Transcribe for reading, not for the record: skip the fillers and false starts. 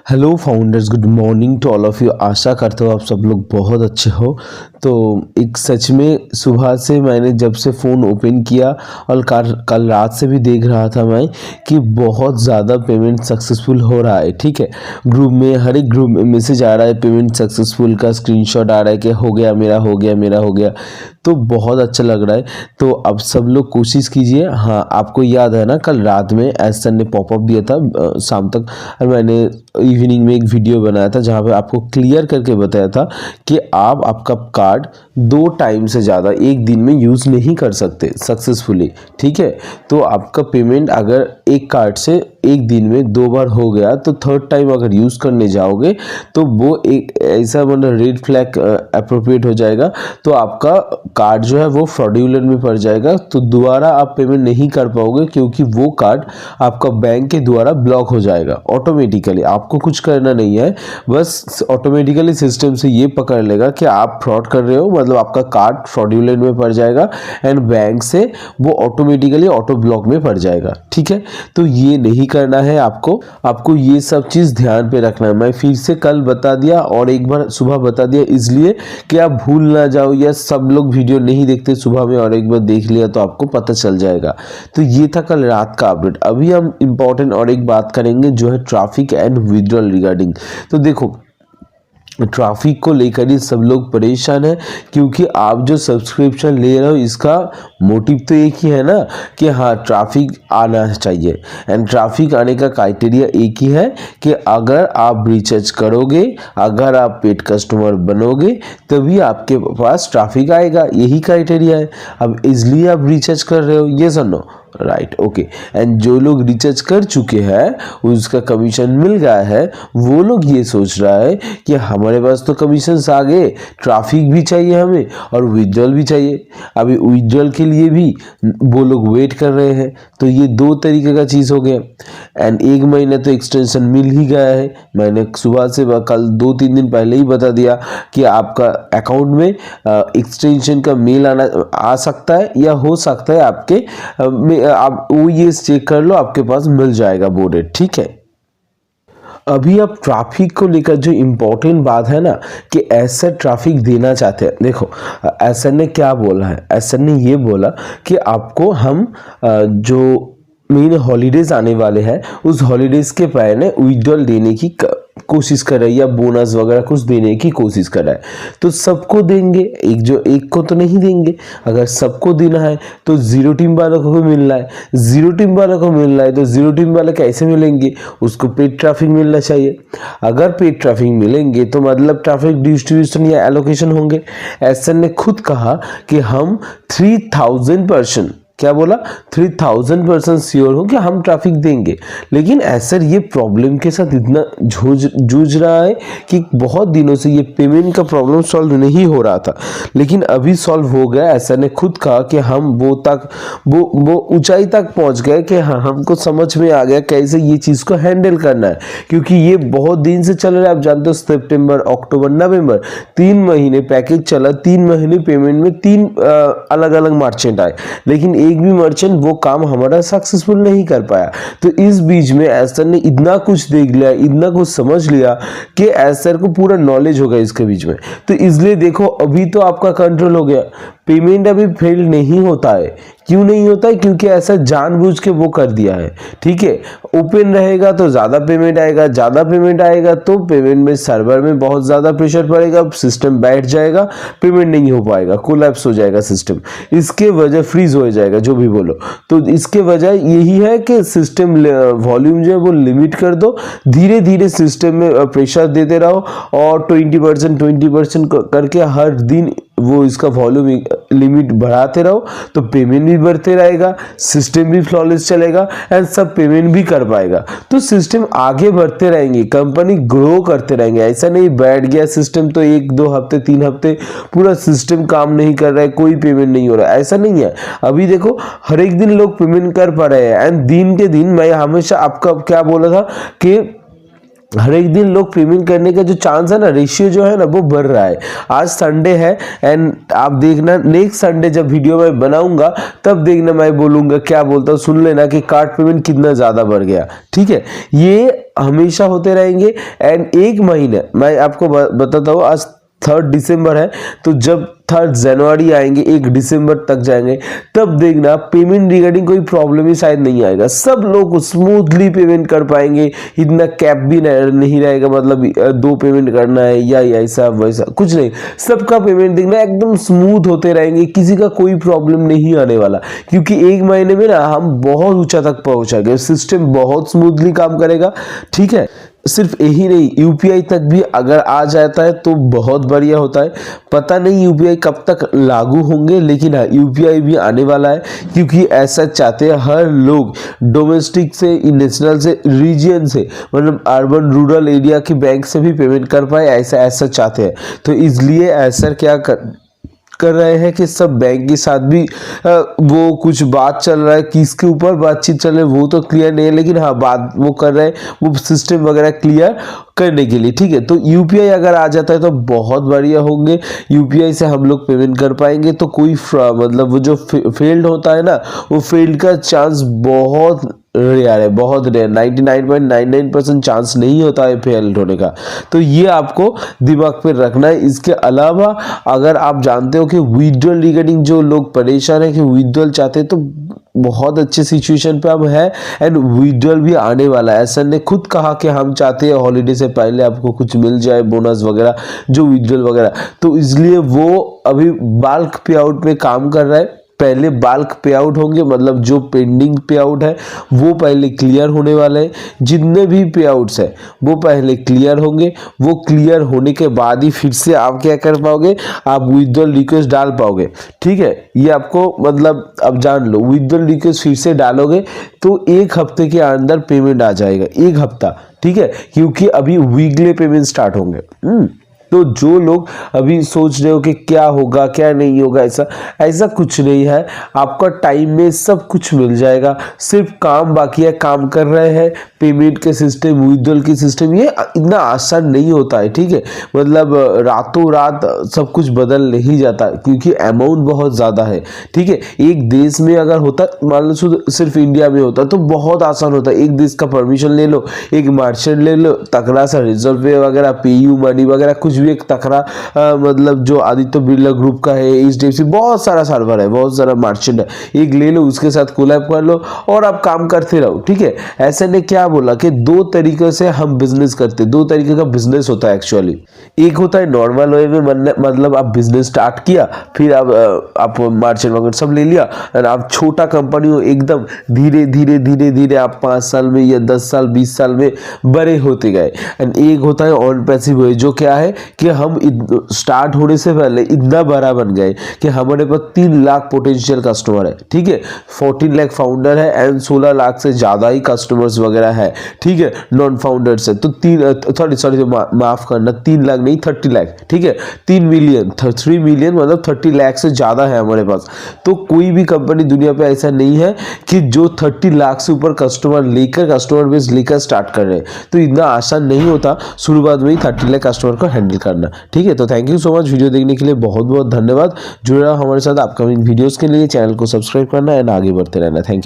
Hello founders, good morning to all of you. आशा करता हूँ आप सब लोग बहुत अच्छे हो। तो एक सच में सुबह से मैंने जब से फ़ोन ओपन किया और कल रात से भी देख रहा था मैं कि बहुत ज़्यादा पेमेंट सक्सेसफुल हो रहा है। ठीक है, ग्रुप में हर एक ग्रुप में मैसेज आ रहा है पेमेंट सक्सेसफुल का, स्क्रीनशॉट आ रहा है कि हो गया, मेरा हो गया, मेरा हो गया। तो बहुत अच्छा लग रहा है। तो अब सब लोग कोशिश कीजिए। हाँ, आपको याद है ना, कल रात में एस ने पॉपअप दिया था शाम तक, और मैंने इवनिंग में एक वीडियो बनाया था जहाँ पे आपको क्लियर करके बताया था कि आप आपका कार्ड 2 टाइम से ज़्यादा एक दिन में यूज़ नहीं कर सकते सक्सेसफुली। ठीक है, तो आपका पेमेंट अगर एक कार्ड से एक दिन में 2 बार हो गया तो थर्ड टाइम अगर यूज़ करने जाओगे तो वो एक ऐसा मतलब रेड फ्लैग अप्रोप्रिएट हो जाएगा। तो आपका कार्ड जो है वो फ्रॉडुलेंट में पड़ जाएगा। तो दोबारा आप पेमेंट नहीं कर पाओगे क्योंकि वो कार्ड आपका बैंक के द्वारा ब्लॉक हो जाएगा ऑटोमेटिकली। आपको कुछ करना नहीं है, बस ऑटोमेटिकली सिस्टम से ये पकड़ लेगा कि आप फ्रॉड कर रहे हो, मतलब आपका कार्ड फ्रॉडुलेंट में पड़ जाएगा एंड बैंक से वो ऑटोमेटिकली ऑटो ब्लॉक में पड़ जाएगा। ठीक है, तो ये नहीं करना है आपको ये सब चीज़ ध्यान पे रखना है। मैं फिर से कल बता दिया और एक बार सुबह बता दिया इसलिए कि आप भूल ना जाओ, या सब लोग वीडियो नहीं देखते सुबह में और एक बार देख लिया तो आपको पता चल जाएगा। तो ये था कल रात का अपडेट। अभी हम इम्पोर्टेंट और एक बात करेंगे जो है ट्रैफिक एंड विड्रॉल रिगार्डिंग। तो देखो, ट्रैफिक को लेकर ही सब लोग परेशान है क्योंकि आप जो सब्सक्रिप्शन ले रहे हो इसका मोटिव तो एक ही है ना कि हाँ ट्रैफिक आना चाहिए। एंड ट्रैफिक आने का क्राइटेरिया एक ही है कि अगर आप रिचार्ज करोगे, अगर आप पेड कस्टमर बनोगे तभी आपके पास ट्रैफिक आएगा। यही क्राइटेरिया है। अब इसलिए आप रिचार्ज कर रहे हो, ये सुनो, राइट, ओके। एंड जो लोग रिचार्ज कर चुके हैं उसका कमीशन मिल गया है, वो लोग ये सोच रहा है कि हमारे पास तो कमीशन आ गए, ट्रैफिक भी चाहिए हमें और विड्रॉल भी चाहिए। अभी विड्रॉल के लिए भी वो लोग वेट कर रहे हैं। तो ये 2 तरीके का चीज़ हो गया। एंड 1 महीने तो एक्सटेंशन मिल ही गया है। मैंने सुबह से कल 2-3 दिन पहले ही बता दिया कि आपका अकाउंट में एक्सटेंशन का मेल आ सकता है या हो सकता है आपके आप वो ये चेक कर लो, आपके पास मिल जाएगा बोर्डेड। ठीक है, अभी आप ट्रैफिक को लेकर जो इम्पोर्टेंट बात है ना कि ऐसा ट्रैफिक देना चाहते हैं। देखो, एसर ने क्या बोला है, एसर ने ये बोला कि आपको हम जो मेन हॉलीडेज आने वाले हैं उस हॉलीडेज के पहले विड्रॉल देने की कोशिश कर रहा है या बोनस वगैरह कुछ देने की कोशिश कर रहा है। तो सबको देंगे, एक को तो नहीं देंगे। अगर सबको देना है तो जीरो टीम वालों को भी मिल रहा है, जीरो टीम वालों को मिल रहा है तो जीरो टीम वाले कैसे मिलेंगे, उसको पेड ट्रैफिक मिलना चाहिए। अगर पेड ट्रैफिक मिलेंगे तो मतलब ट्रैफिक डिस्ट्रीब्यूशन या एलोकेशन होंगे। एसएन ने खुद कहा कि हम 3000%, क्या बोला, 3000% श्योर हो कि हम ट्रैफिक देंगे। लेकिन ऐसा ये प्रॉब्लम के साथ इतना जूझ रहा है कि बहुत दिनों से ये पेमेंट का प्रॉब्लम सॉल्व नहीं हो रहा था, लेकिन अभी सॉल्व हो गया। ऐसा ने खुद कहा कि हम वो ऊंचाई तक पहुंच गए कि हाँ हमको समझ में आ गया कैसे ये चीज़ को हैंडल करना है, क्योंकि ये बहुत दिन से चल रहा है। आप जानते हो सितंबर, अक्टूबर, नवंबर 3 महीने पैकेज चला। 3 महीने पेमेंट में 3 अलग अलग मर्चेंट आए, लेकिन एक भी मर्चेंट वो काम हमारा सक्सेसफुल नहीं कर पाया। तो इस बीच में एसर ने इतना कुछ देख लिया, इतना कुछ समझ लिया कि एसर को पूरा नॉलेज हो गया इसके बीच में। तो इसलिए देखो, अभी तो आपका कंट्रोल हो गया, पेमेंट अभी फेल नहीं होता है। क्यों नहीं होता है? क्योंकि ऐसा जानबूझ के वो कर दिया है। ठीक है, ओपन रहेगा तो ज़्यादा पेमेंट आएगा, ज़्यादा पेमेंट आएगा तो पेमेंट में सर्वर में बहुत ज़्यादा प्रेशर पड़ेगा, सिस्टम बैठ जाएगा, पेमेंट नहीं हो पाएगा, कोलैप्स हो जाएगा सिस्टम। इसके वजह फ्रीज हो जाएगा, जो भी बोलो। तो इसके वजह यही है कि सिस्टम वॉल्यूम जो है वो लिमिट कर दो, धीरे धीरे सिस्टम में प्रेशर देते रहो और 20% करके हर दिन वो इसका वॉल्यूम लिमिट बढ़ाते रहो, तो पेमेंट भी बढ़ते रहेगा, सिस्टम भी फ्लॉलेस चलेगा एंड सब पेमेंट भी कर पाएगा। तो सिस्टम आगे बढ़ते रहेंगे, कंपनी ग्रो करते रहेंगे। ऐसा नहीं बैठ गया सिस्टम तो 1-2 हफ्ते 3 हफ्ते पूरा सिस्टम काम नहीं कर रहा है, कोई पेमेंट नहीं हो रहा है, ऐसा नहीं है। अभी देखो, हर एक दिन लोग पेमेंट कर पा रहे हैं एंड दिन के दिन मैं हमेशा आपका क्या बोला था कि हर एक दिन लोग पेमेंट करने का जो चांस है ना, रेशियो जो है ना वो बढ़ रहा है। आज संडे है एंड आप देखना नेक्स्ट संडे जब वीडियो मैं बनाऊंगा तब देखना मैं बोलूंगा, क्या बोलता हूँ सुन लेना कि कार्ड पेमेंट कितना ज़्यादा बढ़ गया। ठीक है, ये हमेशा होते रहेंगे। एंड एक महीने मैं आपको बताता हूँ, आज 3 दिसंबर है, तो जब 3 जनवरी आएंगे, 1 दिसंबर तक जाएंगे, तब देखना पेमेंट रिगार्डिंग कोई प्रॉब्लम ही शायद नहीं आएगा। सब लोग स्मूथली पेमेंट कर पाएंगे, इतना कैप भी नहीं रहेगा, मतलब 2 पेमेंट करना है या ऐसा वैसा कुछ नहीं, सबका पेमेंट देखना एकदम स्मूथ होते रहेंगे, किसी का कोई प्रॉब्लम नहीं आने वाला। क्योंकि एक महीने में ना हम बहुत ऊंचा तक पहुंचाएंगे, सिस्टम बहुत स्मूथली काम करेगा। ठीक है, सिर्फ यही नहीं, यूपीआई तक भी अगर आ जाता है तो बहुत बढ़िया होता है। पता नहीं यूपीआई कब तक लागू होंगे, लेकिन हाँ यूपीआई भी आने वाला है, क्योंकि ऐसा चाहते हैं हर लोग, डोमेस्टिक से, नेशनल से, रीजन से, मतलब अर्बन रूरल एरिया के बैंक से भी पेमेंट कर पाए, ऐसा चाहते हैं। तो इसलिए ऐसा क्या कर रहे हैं कि सब बैंक के साथ भी वो कुछ बात चल रहा है, किसके ऊपर बातचीत चल रही है वो तो क्लियर नहीं है, लेकिन हाँ बात वो कर रहे हैं, वो सिस्टम वगैरह क्लियर करने के लिए। ठीक है, तो यूपीआई अगर आ जाता है तो बहुत बढ़िया होंगे, यूपीआई से हम लोग पेमेंट कर पाएंगे, तो कोई मतलब वो जो फेल्ड होता है ना, वो फेल्ड का चांस बहुत रेयर है, बहुत रेयर, 99.99% चांस नहीं होता है फेल होने का। तो ये आपको दिमाग पे रखना है। इसके अलावा अगर आप जानते हो कि विड्रॉल रिगार्डिंग जो लोग परेशान है कि विड्रॉल चाहते हैं, तो बहुत अच्छे सिचुएशन पे हम है एंड विड्रॉल भी आने वाला है। ऐसा ने खुद कहा कि हम चाहते हैं हॉलीडे से पहले आपको कुछ मिल जाए, बोनस वगैरह जो विड्रॉल वगैरह, तो इसलिए वो अभी बल्क पे आउट में काम कर रहा है। पहले बल्क पे आउट होंगे, मतलब जो पेंडिंग पे आउट है वो पहले क्लियर होने वाले हैं। जितने भी पे आउट्स है वो पहले क्लियर होंगे, वो क्लियर होने के बाद ही फिर से आप क्या कर पाओगे, आप विड्रॉल रिक्वेस्ट डाल पाओगे। ठीक है, ये आपको मतलब अब जान लो, विड्रॉल रिक्वेस्ट फिर से डालोगे तो 1 हफ्ते के अंदर पेमेंट आ जाएगा, 1 हफ्ता। ठीक है, क्योंकि अभी वीकली पेमेंट स्टार्ट होंगे। तो जो लोग अभी सोच रहे हो कि क्या होगा क्या नहीं होगा, ऐसा कुछ नहीं है, आपका टाइम में सब कुछ मिल जाएगा। सिर्फ काम बाकी है, काम कर रहे हैं। पेमेंट के सिस्टम, विड्रॉल की सिस्टम, ये इतना आसान नहीं होता है। ठीक है, मतलब रातों रात सब कुछ बदल नहीं जाता, क्योंकि अमाउंट बहुत ज़्यादा है। ठीक है, एक देश में अगर होता, मान लो सिर्फ इंडिया में होता तो बहुत आसान होता। एक देश का परमिशन ले लो, एक मर्चेंट ले लो, तकड़ा सा रिजर्व पे वगैरह, पेयू मनी वगैरह कुछ भी, एक तकड़ा मतलब जो आदित्य बिरला ग्रुप का है, HDFC, बहुत सारा सर्वर है, बहुत सारा मर्चेंट है, एक ले लो, उसके साथ कोलैब कर लो और आप काम करते रहो। ठीक है, ऐसे ने क्या बोला कि 2 तरीके से हम बिजनेस करते, 2 तरीके का बिजनेस होता है एक्चुअली। एक होता है नॉर्मल वे में, मतलब आप बिजनेस स्टार्ट किया, फिर आप मर्चेंट वगैरह सब ले लिया, और आप छोटा कंपनी हो, एकदम धीरे धीरे धीरे धीरे आप 5 साल में या 10 साल 20 साल में बड़े होते गए। एंड एक होता है ऑन पैसिव वे, जो क्या है कि हम स्टार्ट होने से पहले इतना बड़ा बन गए कि हमारे पास 3 लाख पोटेंशियल कस्टमर है। ठीक है, 14 लाख फाउंडर है एंड 16 लाख से ज़्यादा ही कस्टमर्स वगैरह है। ठीक है, नॉन फाउंडर्स है, तो 3 माफ करना, 3 लाख नहीं 30 लाख। ठीक है, 3 मिलियन 3 मिलियन मतलब 30 लाख से ज़्यादा है हमारे पास। तो कोई भी कंपनी दुनिया पे ऐसा नहीं है कि जो 30 लाख से ऊपर कस्टमर बेस लेकर स्टार्ट कर रहे हैं। तो इतना आसान नहीं होता शुरुआत में ही 30 लाख कस्टमर को हैंडल करना। ठीक है, तो thank you so much video देखने के लिए, बहुत बहुत धन्यवाद। जुड़े रहो हमारे साथ अपकमिंग वीडियोस के लिए, चैनल को सब्सक्राइब करना एंड आगे बढ़ते रहना। Thank you.